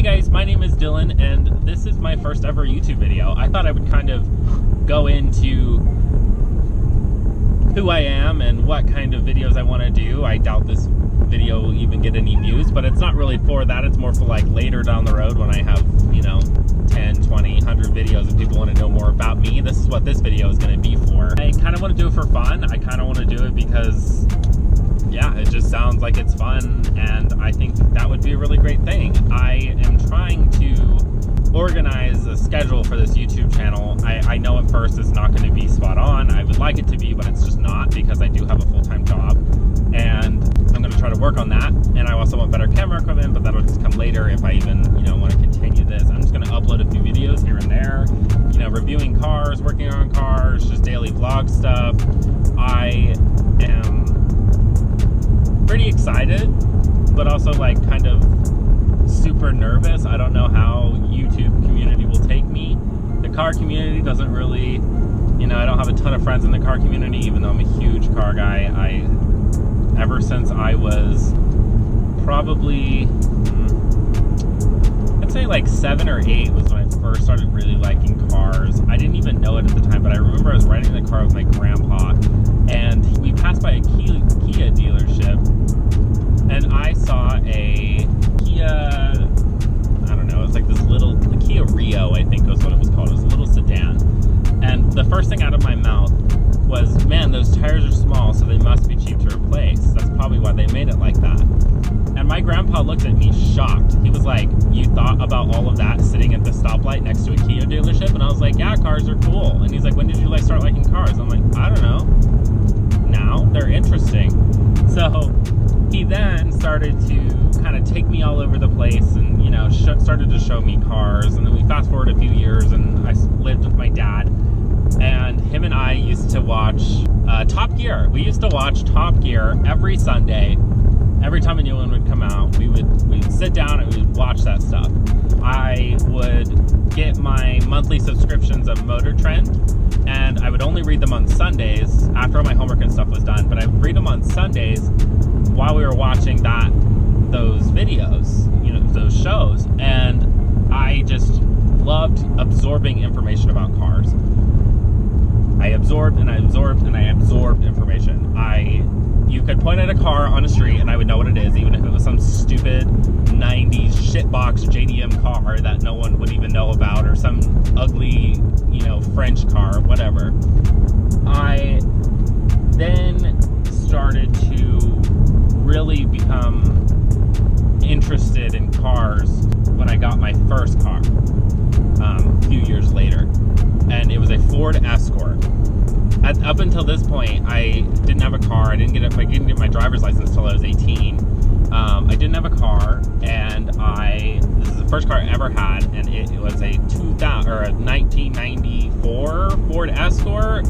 Hey guys, my name is Dylan, and this is my first ever YouTube video. I thought I would kind of go into who I am and what kind of videos I want to do. I doubt this video will even get any views, but it's not really for that. It's more for like later down the road when I have, 10, 20, 100 videos and people want to know more about me. This is what this video is going to be for. I kind of want to do it for fun. I kind of want to do it because, yeah, it just sounds like it's fun, and I think that would be a really great thing. I am trying to organize a schedule for this YouTube channel. I know at first it's not going to be spot on. I would like it to be, but it's just not, because I do have a full-time job, and I'm going to try to work on that. And I also want better camera equipment, but that'll just come later if I even, want to continue this. I'm just going to upload a few videos here and there, reviewing cars, working on cars, just daily vlog stuff. I am pretty excited, but also kind of super nervous. I don't know how YouTube community will take me. The car community doesn't really, I don't have a ton of friends in the car community, even though I'm a huge car guy. Ever since I was probably, I'd say 7 or 8 was when I first started really liking cars. I didn't even know it at the time, but I remember I was riding in the car with my grandpa, and we passed by a Kia dealership, and I saw a Kia, I don't know, it was this little, the Kia Rio, I think was what it was called. It was a little sedan. And the first thing out of my mouth was, man, those tires are small, so they must be cheap to replace. That's probably why they made it like that. And my grandpa looked at me shocked. He was like, you thought about all of that sitting at the stoplight next to a Kia dealership? And I was like, yeah, cars are cool. And he's like, when did you start liking cars? I'm like, I don't know. Now they're interesting. So he then started to kind of take me all over the place and, started to show me cars. And then we fast forward a few years, and I lived with my dad. And him and I used to watch Top Gear. We used to watch Top Gear every Sunday. Every time a new one would come out, we'd sit down and we'd watch that stuff. I would get my monthly subscriptions of Motor Trend, and I would only read them on Sundays after all my homework and stuff was done. But I would read them on Sundays while we were watching those videos, those shows, and I just loved absorbing information about cars. I absorbed and I absorbed and I absorbed information. You could point at a car on the street and I would know what it is, even if it was some stupid 90s shitbox JDM car that no one would even know about, or some ugly, French car, whatever. I then started to really become interested in cars when I got my first car a few years later, and it was a Ford Escort. Up until this point, I didn't have a car. I didn't get my driver's license until I was 18. I didn't have a car, and this is the first car I ever had, and it was a 1994 Ford Escort.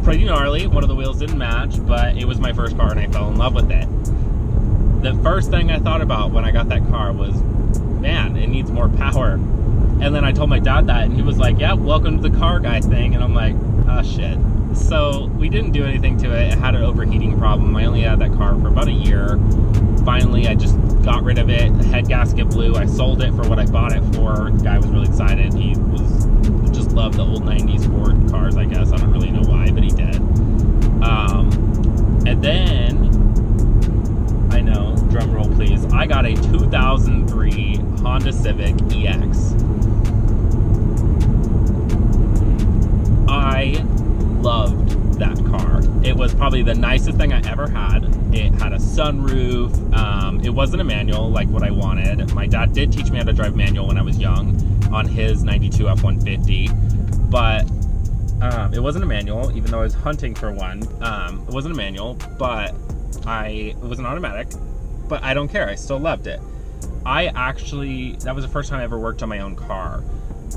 Pretty gnarly. One of the wheels didn't match, but it was my first car, and I fell in love with it. The first thing I thought about when I got that car was, man, it needs more power. And then I told my dad that, and he was like, yeah, welcome to the car guy thing. And I'm like, oh shit. So we didn't do anything to it. It had an overheating problem. I only had that car for about a year. Finally, I just got rid of it. The head gasket blew. I sold it for what I bought it for. The guy was really excited. He just loved the old 90s Ford cars, I guess. I don't really know why, but he did. And then, I know, drum roll please, I got a 2003 Honda Civic EX. I loved that car. It was probably the nicest thing I ever had. It had a sunroof. It wasn't a manual like what I wanted. My dad did teach me how to drive manual when I was young on his 92 F-150, but it wasn't a manual, even though I was hunting for one. It wasn't a manual, but it was an automatic, but I don't care. I still loved it. That was the first time I ever worked on my own car.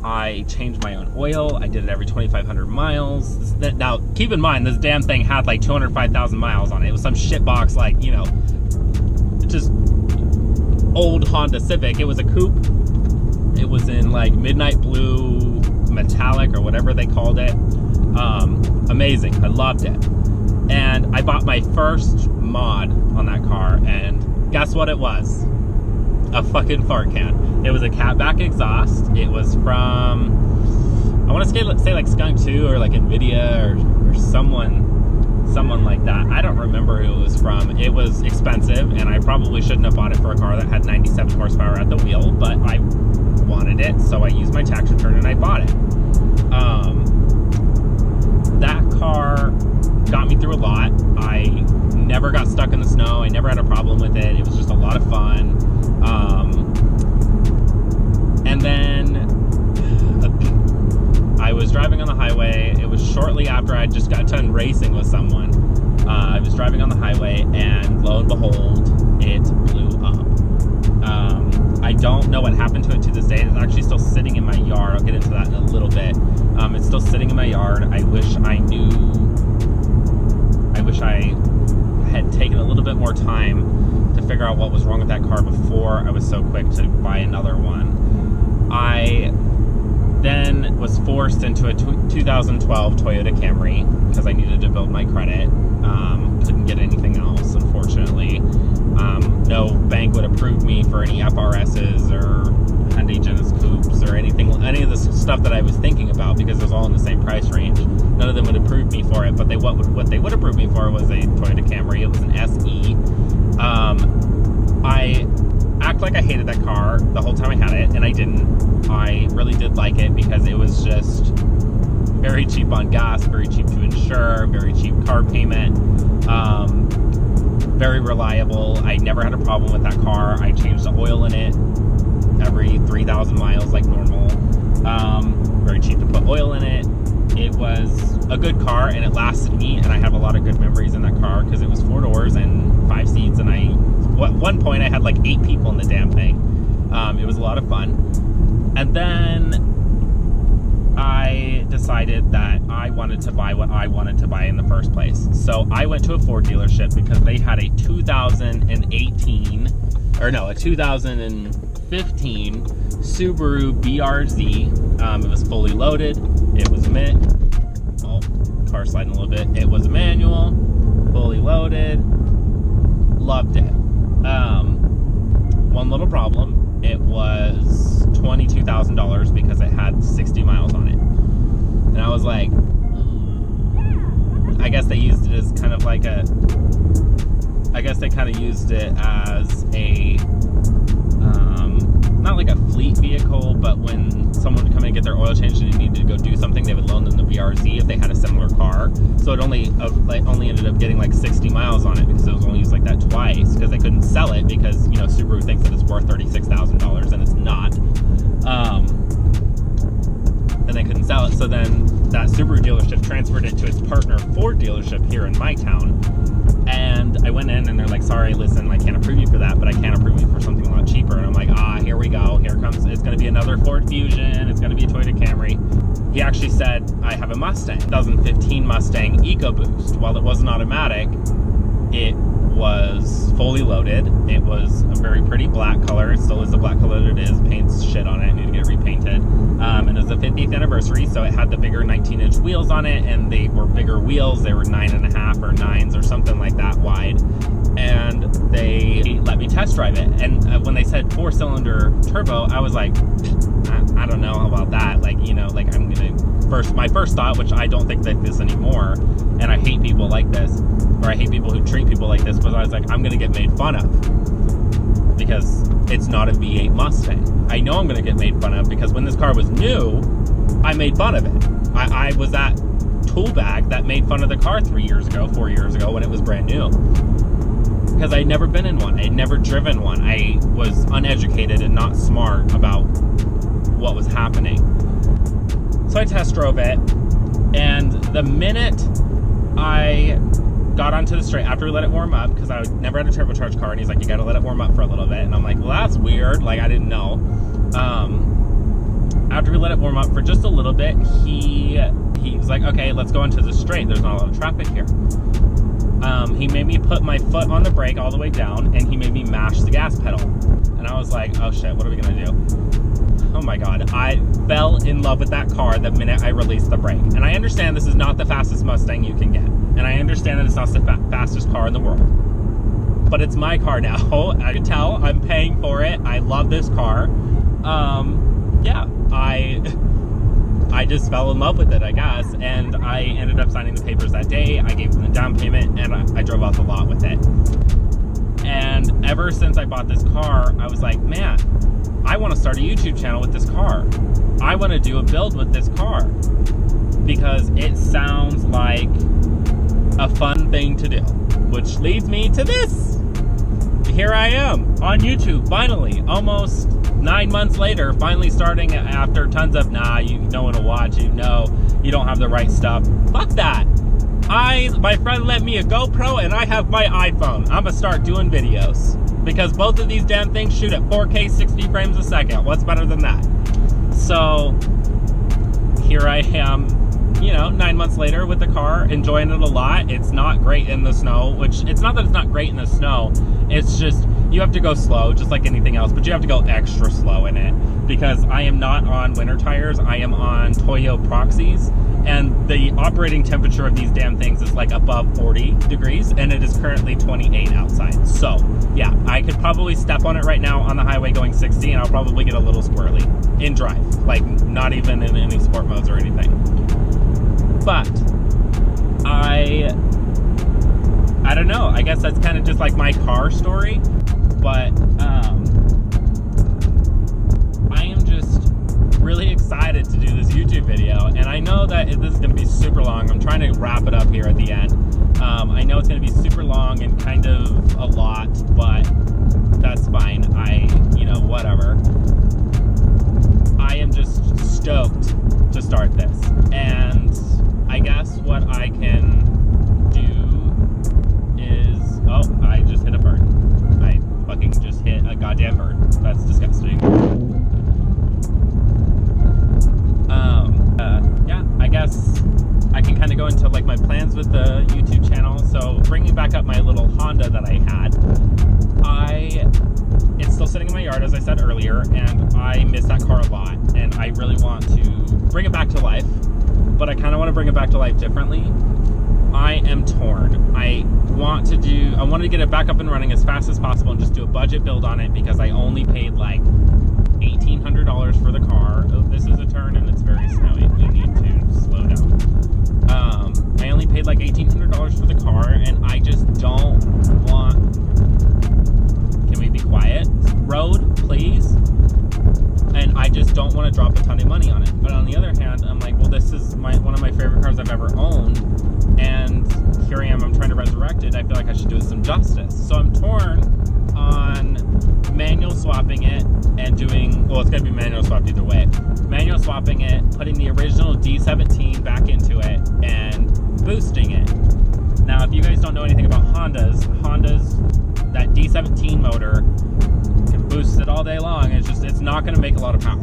I changed my own oil. I did it every 2,500 miles. Now, keep in mind, this damn thing had 205,000 miles on it. It was some shitbox, just old Honda Civic. It was a coupe. It was in midnight blue metallic or whatever they called it. Amazing. I loved it. And I bought my first mod on that car, and guess what it was? a fucking fart can. It was a catback exhaust. It was from, I want to say like Skunk 2 or like NVIDIA or someone like that. I don't remember who it was from. It was expensive, and I probably shouldn't have bought it for a car that had 97 horsepower at the wheel, but I wanted it, so I used my tax return and I bought it. That car got me through a lot. I never got stuck in the snow. I never had a problem with it. It was just a lot of fun. And then I was driving on the highway. It was shortly after I just got done racing with someone. I was driving on the highway, and lo and behold, it blew up. I don't know what happened to it to this day. It's actually still sitting in my yard. I'll get into that in a little bit. It's still sitting in my yard. I wish I had taken a little bit more time to figure out what was wrong with that car before I was so quick to buy another one. I then was forced into a 2012 Toyota Camry because I needed to build my credit. Couldn't get anything else, unfortunately. No bank would approve me for any FRSs or Hyundai Genesis Coupes or any of the stuff that I was thinking about, because it was all in the same price range. None of them would approve me for it, but what they would approve me for was a Toyota Camry. It was an SE. I act like I hated that car the whole time I had it, and I didn't. I really did like it because it was just very cheap on gas, very cheap to insure, very cheap car payment, very reliable. I never had a problem with that car. I changed the oil in it every 3,000 miles like normal. Very cheap to put oil in it. It was a good car, and it lasted me, and I have a lot of good memories in that car because it was 4 doors and 5 seats, and at one point I had like 8 people in the damn thing. It was a lot of fun. And then I decided that I wanted to buy what I wanted to buy in the first place. So I went to a Ford dealership because they had a 2015 Subaru BRZ. It was fully loaded. It was car sliding a little bit. It was a manual, fully loaded. Loved it. One little problem. It was $22,000 because it had 60 miles on it. And I was like, I guess they used it as kind of like not like a fleet vehicle, but when someone would come in and get their oil changed and they needed to go do something, they would loan them the BRZ if they had a similar car. So it only ended up getting like 60 miles on it because it was only used like that twice, because they couldn't sell it because, Subaru thinks that it's worth $36,000 and it's not. And they couldn't sell it. So then that Subaru dealership transferred it to its partner Ford dealership here in my town. And I went in and they're like, sorry, listen, I can't approve you for that, but I can approve you for something a lot cheaper. And I'm like, here we go. Here comes, it's going to be another Ford Fusion. It's going to be a Toyota Camry. He actually said, I have a Mustang, 2015 Mustang EcoBoost. While it wasn't automatic, it was fully loaded. It was a very pretty black color. It still is the black color that it is. Paint's shit on it. I need to get it repainted. And it was the 50th anniversary, so it had the bigger 19-inch wheels on it, and they were bigger wheels. They were 9.5 or 9s or something like that wide. And they let me test drive it. And when they said 4-cylinder turbo, I was like, I don't know about that. I'm gonna my first thought, which I don't think like this anymore, and I hate people like this, or I hate people who treat people like this, was I was like, I'm gonna get made fun of because it's not a V8 Mustang. I know I'm gonna get made fun of because when this car was new, I made fun of it. I was that tool bag that made fun of the car 4 years ago when it was brand new. Because I'd never been in one. I'd never driven one. I was uneducated and not smart about what was happening. So I test drove it, and the minute I got onto the straight, after we let it warm up, because I never had a turbocharged car, and he's like, you gotta let it warm up for a little bit. And I'm like, well, that's weird. I didn't know. After we let it warm up for just a little bit, he was like, okay, let's go onto the straight. There's not a lot of traffic here. He made me put my foot on the brake all the way down, and he made me mash the gas pedal. And I was like, oh shit, what are we gonna do? Oh my God, I fell in love with that car the minute I released the brake. And I understand this is not the fastest Mustang you can get. And I understand that it's not the fastest car in the world. but it's my car now. I can tell I'm paying for it. I love this car. Yeah, I just fell in love with it, I guess, and I ended up signing the papers that day. I gave them the down payment, and I drove off the lot with it. And ever since I bought this car, I was like, man, I want to start a YouTube channel with this car. I want to do a build with this car because it sounds like a fun thing to do, which leads me to this. Here I am on YouTube, finally, almost 9 months later, finally starting after tons of, no one will watch you, no, you don't have the right stuff. Fuck that. My friend lent me a GoPro and I have my iPhone. I'm gonna start doing videos because both of these damn things shoot at 4K 60 frames a second. What's better than that? So here I am, 9 months later with the car, enjoying it a lot. It's not great in the snow, which it's not that it's not great in the snow. It's just you have to go slow, just like anything else, but you have to go extra slow in it because I am not on winter tires. I am on Toyo Proxys, and the operating temperature of these damn things is like above 40 degrees, and it is currently 28 outside. So yeah, I could probably step on it right now on the highway going 60, and I'll probably get a little squirrely in drive, like not even in any sport modes or anything. But I don't know. I guess that's kind of just like my car story. But I am just really excited to do this YouTube video. And I know that this is going to be super long. I'm trying to wrap it up here at the end. I know it's going to be super long and kind of a lot, but that's fine. Whatever. I am just stoked to start this. And I guess what I can do is... Oh, I just hit a bird. I fucking just hit a goddamn bird. That's disgusting. Yeah, I guess I can kind of go into like my plans with the YouTube channel. So bringing back up my little Honda that I had, it's still sitting in my yard, as I said earlier, and I miss that car a lot, and I really want to bring it back to life, but I kind of want to bring it back to life differently. I am torn. I want to get it back up and running as fast as possible and just do a budget build on it because I only paid like $1,800 for the car. Oh, this is a turn and it's very snowy. We need to slow down. I only paid like $1,800 for the car, and I just don't want... Can we be quiet? Road, please? And I just don't want to drop a ton of money on it. But on the other hand, I'm like, well, this is one of my favorite cars I've ever owned, and here I am, I'm trying to resurrect it. I feel like I should do it some justice. So I'm torn on manual swapping it and doing, well, it's going to be manual swapped either way. Manual swapping it, putting the original D17 back into it, and boosting it. Now, if you guys don't know anything about Hondas, that D17 motor can boost it all day long. It's not going to make a lot of power.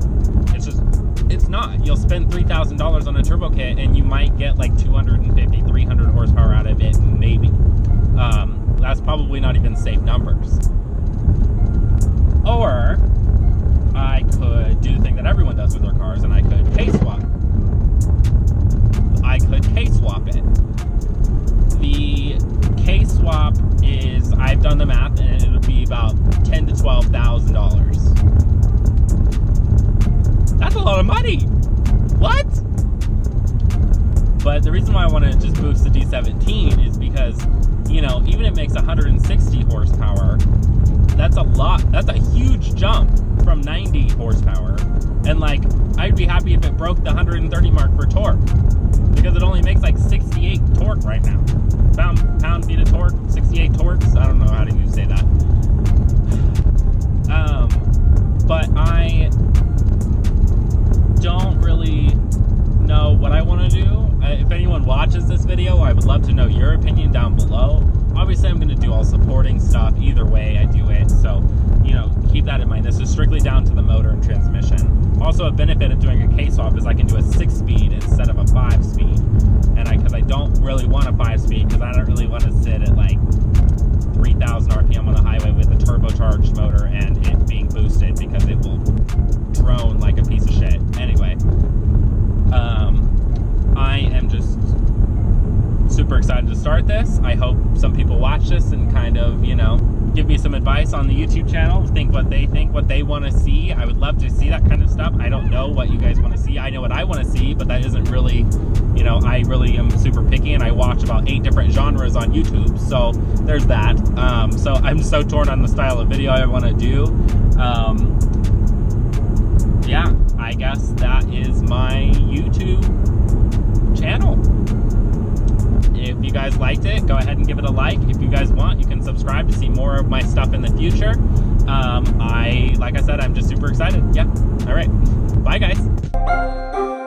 It's not. You'll spend $3,000 on a turbo kit and you might get like 250, 300 horsepower out of it, maybe. That's probably not even safe numbers. Or I could do the thing that everyone does with their cars, and I could K-swap. I could K-swap it. The K-swap is, I've done the math, and it would be about $10,000 to $12,000. That's a lot of money. What? But the reason why I want to just boost the D17 is because, even if it makes 160 horsepower, that's a lot. That's a huge jump from 90 horsepower. And like, I'd be happy if it broke the 130 mark for torque, because it only makes like 68 torque right now. Pound feet of torque, 68 torques. I don't know how you say that. But I don't really know what I want to do. If anyone watches this video, I would love to know your opinion down below. Obviously, I'm going to do all supporting stuff either way I do it, so keep that in mind. This is strictly down to the motor and transmission. Also, a benefit of doing a K-swap is I can do a 6-speed instead of a 5-speed, and because I don't really want a 5-speed, because I don't really want to sit at like 3,000 RPM on the highway with a turbocharged motor and it being boosted, because it will drone like a piece of shit. Anyway, I am just super excited to start this. I hope some people watch this and kind of, give me some advice on the YouTube channel, think what they want to see. I would love to see that kind of stuff. I don't know what you guys want to see. I know what I want to see, but that isn't really, you know, I really am super picky, and I watch about 8 different genres on YouTube. So there's that. So I'm so torn on the style of video I want to do. Yeah, I guess that is my YouTube channel. If you guys liked it, go ahead and give it a like. If you guys want, you can subscribe to see more of my stuff in the future. Like I said, I'm just super excited. Yeah. All right. Bye, guys.